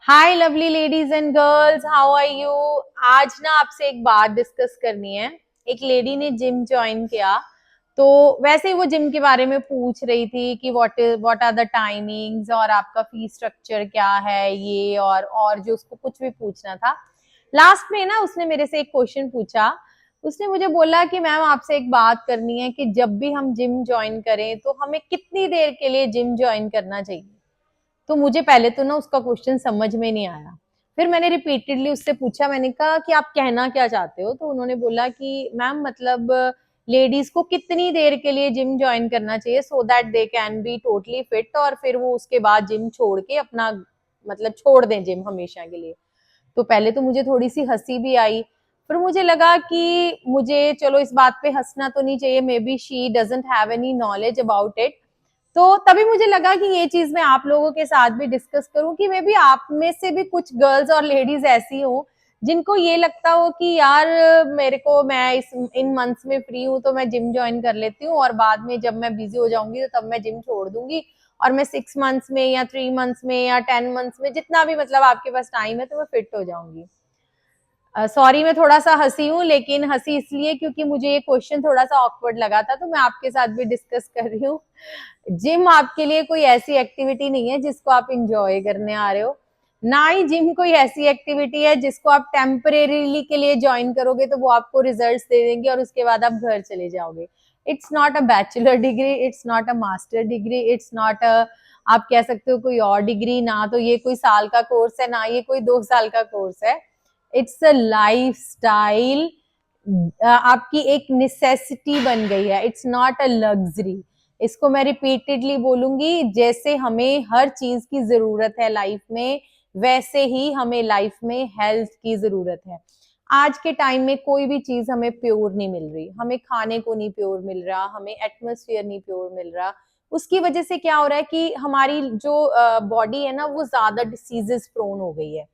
Hi lovely ladies and girls, how are you. आज ना आपसे एक बात डिस्कस करनी है। एक लेडी ने जिम ज्वाइन किया, तो वैसे ही वो जिम के बारे में पूछ रही थी कि व्हाट आर द टाइमिंग्स और आपका फीस स्ट्रक्चर क्या है, ये और जो उसको कुछ भी पूछना था। लास्ट में ना उसने मेरे से एक क्वेश्चन पूछा। उसने मुझे बोला कि मैम आपसे एक बात करनी है कि जब भी हम जिम ज्वाइन करें तो हमें कितनी देर के लिए जिम ज्वाइन करना चाहिए। तो मुझे पहले तो ना उसका क्वेश्चन समझ में नहीं आया। फिर मैंने रिपीटेडली उससे पूछा, मैंने कहा कि आप कहना क्या चाहते हो। तो उन्होंने बोला कि मैम मतलब लेडीज को कितनी देर के लिए जिम ज्वाइन करना चाहिए so that they can be totally fit, और फिर वो उसके बाद जिम छोड़ के अपना मतलब छोड़ दें जिम हमेशा के लिए। तो पहले तो मुझे थोड़ी सी हंसी भी आई। फिर मुझे लगा कि मुझे चलो इस बात पे हंसना तो नहीं चाहिए, may be she doesn't have any knowledge about it. तो तभी मुझे लगा कि ये चीज मैं आप लोगों के साथ भी डिस्कस करूं कि मे बी आप में से भी कुछ गर्ल्स और लेडीज ऐसी हो जिनको ये लगता हो कि यार मेरे को मैं इस इन मंथ्स में फ्री हूं तो मैं जिम ज्वाइन कर लेती हूँ, और बाद में जब मैं बिजी हो जाऊंगी तो तब मैं जिम छोड़ दूंगी, और मैं 6 मंथ्स में या 3 मंथ्स में या 10 मंथ्स में जितना भी मतलब आपके पास टाइम है तो मैं फिट हो जाऊंगी। सॉरी मैं थोड़ा सा हंसी हूँ, लेकिन हंसी इसलिए क्योंकि मुझे ये क्वेश्चन थोड़ा सा ऑकवर्ड लगा था, तो मैं आपके साथ भी डिस्कस कर रही हूँ। जिम आपके लिए कोई ऐसी एक्टिविटी नहीं है जिसको आप इंजॉय करने आ रहे हो। ना ही जिम कोई ऐसी एक्टिविटी है जिसको आप टेम्परेरीली के लिए ज्वाइन करोगे तो वो आपको रिजल्ट्स दे देंगे और उसके बाद आप घर चले जाओगे। It's not a bachelor degree, it's not a master degree, it's not a आप कह सकते हो कोई और डिग्री। ना तो ये कोई साल का कोर्स है, ना ये कोई 2 साल का कोर्स है। It's a life style. आपकी एक नेसेसिटी बन गई है, इट्स नॉट अ लग्जरी। इसको मैं रिपीटेडली बोलूंगी, जैसे हमें हर चीज की जरूरत है लाइफ में, वैसे ही हमें लाइफ में हेल्थ की जरूरत है। आज के टाइम में कोई भी चीज हमें प्योर नहीं मिल रही, हमें खाने को नहीं प्योर मिल रहा, हमें एटमोसफियर नहीं प्योर मिल रहा। उसकी वजह से क्या हो रहा है कि हमारी जो बॉडी है ना वो ज्यादा डिसीजेस प्रोन हो गई है।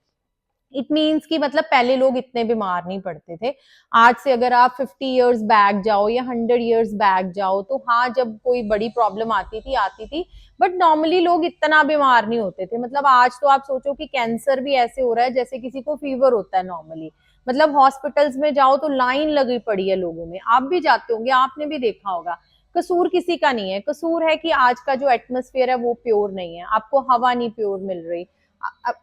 इट मीन्स कि मतलब पहले लोग इतने बीमार नहीं पड़ते थे। आज से अगर आप 50 इयर्स बैक जाओ या 100 इयर्स बैक जाओ तो हाँ, जब कोई बड़ी प्रॉब्लम आती थी, बट नॉर्मली लोग इतना बीमार नहीं होते थे। मतलब आज तो आप सोचो कि कैंसर भी ऐसे हो रहा है जैसे किसी को फीवर होता है नॉर्मली। मतलब हॉस्पिटल्स में जाओ तो लाइन लगी पड़ी है लोगों में, आप भी जाते होंगे, आपने भी देखा होगा। कसूर किसी का नहीं है, कसूर है कि आज का जो एटमोसफियर है वो प्योर नहीं है, आपको हवा नहीं प्योर मिल रही।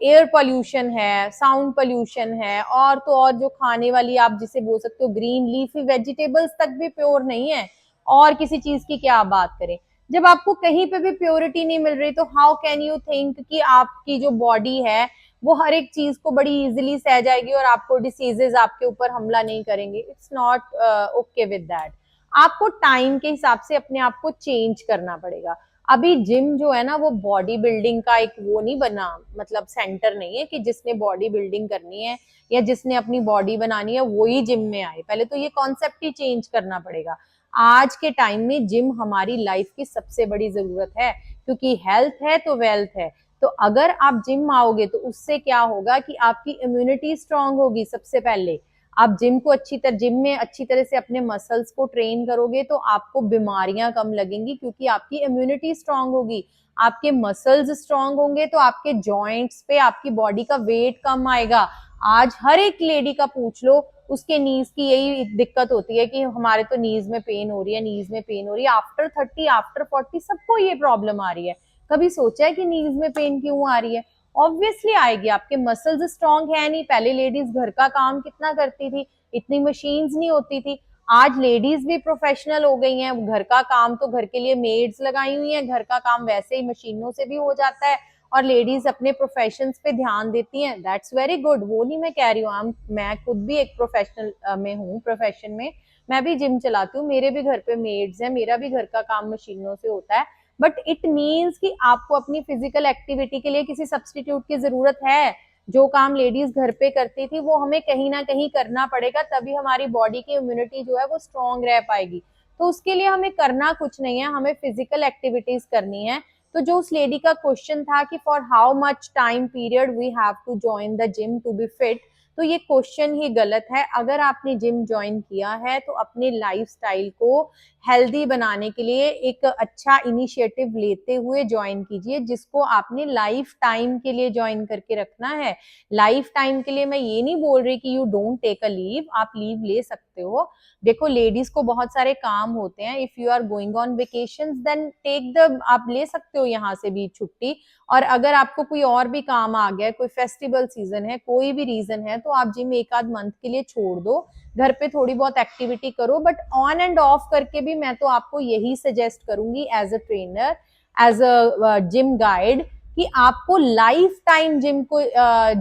एयर पोल्यूशन है, साउंड पोल्यूशन है, और तो और जो खाने वाली आप जिसे बोल सकते हो ग्रीन लीफी वेजिटेबल्स तक भी प्योर नहीं है, और किसी चीज की क्या बात करें। जब आपको कहीं पे भी प्योरिटी नहीं मिल रही तो हाउ कैन यू थिंक कि आपकी जो बॉडी है वो हर एक चीज को बड़ी इजीली सह जाएगी और आपको डिसीजेज आपके ऊपर हमला नहीं करेंगे। It's not okay with that. आपको टाइम के हिसाब से अपने आप को चेंज करना पड़ेगा। अभी जिम जो है ना वो बॉडी बिल्डिंग का एक वो नहीं बना, मतलब सेंटर नहीं है कि जिसने बॉडी बिल्डिंग करनी है या जिसने अपनी बॉडी बनानी है वो ही जिम में आए। पहले तो ये कॉन्सेप्ट ही चेंज करना पड़ेगा। आज के टाइम में जिम हमारी लाइफ की सबसे बड़ी जरूरत है, क्योंकि हेल्थ है तो वेल्थ है। तो अगर आप जिम आओगे तो उससे क्या होगा कि आपकी इम्यूनिटी स्ट्रांग होगी। सबसे पहले आप जिम में अच्छी तरह से अपने मसल्स को ट्रेन करोगे तो आपको बीमारियां कम लगेंगी, क्योंकि आपकी इम्यूनिटी स्ट्रांग होगी। आपके मसल्स स्ट्रांग होंगे तो आपके जॉइंट्स पे आपकी बॉडी का वेट कम आएगा। आज हर एक लेडी का पूछ लो, उसके नीज की यही दिक्कत होती है कि हमारे तो नीज में पेन हो रही है, नीज में पेन हो रही है। आफ्टर 30 आफ्टर 40 सबको ये प्रॉब्लम आ रही है। कभी सोचा है कि नीज में पेन क्यों आ रही है? ऑब्वियसली आएगी, आपके मसल्स स्ट्रांग है नहीं। पहले लेडीज घर का काम कितना करती थी, इतनी मशीन्स नहीं होती थी। आज लेडीज भी प्रोफेशनल हो गई हैं, घर का काम तो घर के लिए मेड्स लगाई हुई हैं, घर का काम वैसे ही मशीनों से भी हो जाता है, और लेडीज अपने प्रोफेशन पे ध्यान देती हैं। दैट्स वेरी गुड, वो नहीं मैं कह रही हूँ। मैं खुद भी एक प्रोफेशनल में हूँ, प्रोफेशन में मैं भी जिम चलाती हूँ, मेरे भी घर पे मेड्स हैं, मेरा भी घर का काम मशीनों से होता है। बट इट मीन्स कि आपको अपनी फिजिकल एक्टिविटी के लिए किसी सब्सटीट्यूट की जरूरत है। जो काम लेडीज घर पे करती थी वो हमें कहीं ना कहीं करना पड़ेगा, तभी हमारी बॉडी की इम्यूनिटी जो है वो स्ट्रांग रह पाएगी। तो उसके लिए हमें करना कुछ नहीं है, हमें फिजिकल एक्टिविटीज करनी है। तो जो उस लेडी का क्वेश्चन था कि for how much time period we have to join the gym to be fit, तो ये क्वेश्चन ही गलत है। अगर आपने जिम ज्वाइन किया है तो अपने लाइफस्टाइल को हेल्दी बनाने के लिए एक अच्छा इनिशिएटिव लेते हुए ज्वाइन कीजिए, जिसको आपने लाइफ टाइम के लिए ज्वाइन करके रखना है। लाइफ टाइम के लिए मैं ये नहीं बोल रही कि you don't take a leave, आप लीव ले सकते हो। देखो लेडीज को बहुत सारे काम होते हैं, if you are going on vacation then take the, आप ले सकते हो यहाँ से भी छुट्टी। और अगर आपको कोई और भी काम आ गया, कोई फेस्टिवल सीजन है, कोई भी रीजन है, तो आप जिम एक आध मंथ के लिए छोड़ दो, घर पे थोड़ी बहुत एक्टिविटी करो। बट ऑन एंड ऑफ करके भी मैं तो आपको यही सजेस्ट करूंगी as a trainer, as a gym guide, कि आपको लाइफ टाइम जिम को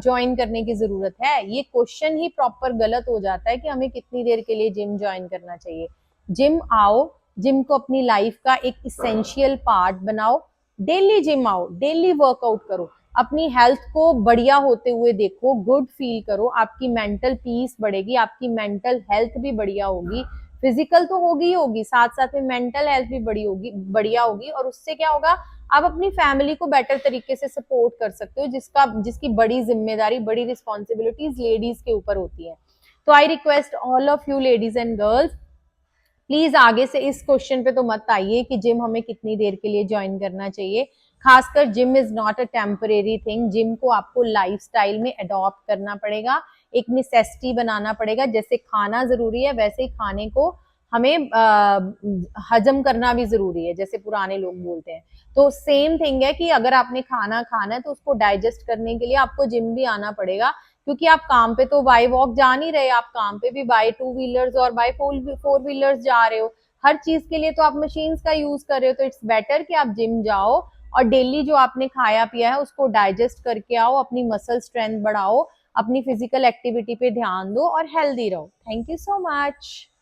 ज्वाइन करने की जरूरत है। ये क्वेश्चन ही प्रॉपर गलत हो जाता है कि हमें कितनी देर के लिए जिम ज्वाइन करना चाहिए। जिम आओ, जिम को अपनी लाइफ का एक इसेंशियल पार्ट बनाओ, डेली जिम आओ, डेली वर्कआउट करो, अपनी हेल्थ को बढ़िया होते हुए देखो, गुड फील करो, आपकी मेंटल पीस बढ़ेगी, आपकी मेंटल हेल्थ भी बढ़िया होगी। फिजिकल तो होगी ही होगी, साथ साथ में मेंटल हेल्थ भी बड़ी होगी, बढ़िया होगी। और उससे क्या होगा, आप अपनी फैमिली को बेटर तरीके से सपोर्ट कर सकते हो, जिसकी बड़ी जिम्मेदारी, बड़ी रिस्पॉन्सिबिलिटीज लेडीज के ऊपर होती है। तो I request all of you ladies and girls, please आगे से इस क्वेश्चन पे तो मत आइए कि जिम हमें कितनी देर के लिए ज्वाइन करना चाहिए। खासकर gym is not a temporary thing, gym को आपको लाइफस्टाइल में अडॉप्ट करना पड़ेगा, एक नेसेसिटी बनाना पड़ेगा। जैसे खाना जरूरी है, वैसे ही खाने को हमें हजम करना भी जरूरी है, जैसे पुराने लोग बोलते हैं। तो सेम थिंग है कि अगर आपने खाना खाना है तो उसको डाइजेस्ट करने के लिए आपको जिम भी आना पड़ेगा, क्योंकि आप काम पे तो बाय वॉक जा नहीं रहे, आप काम पे भी बाय टू व्हीलर्स और बाय फोर व्हीलर्स जा रहे हो। हर चीज के लिए तो आप मशीन्स का यूज कर रहे हो। तो इट्स बेटर कि आप जिम जाओ और डेली जो आपने खाया पिया है उसको डाइजेस्ट करके आओ, अपनी मसल स्ट्रेंथ बढ़ाओ, अपनी फिजिकल एक्टिविटी पे ध्यान दो और हेल्दी रहो। Thank you so much.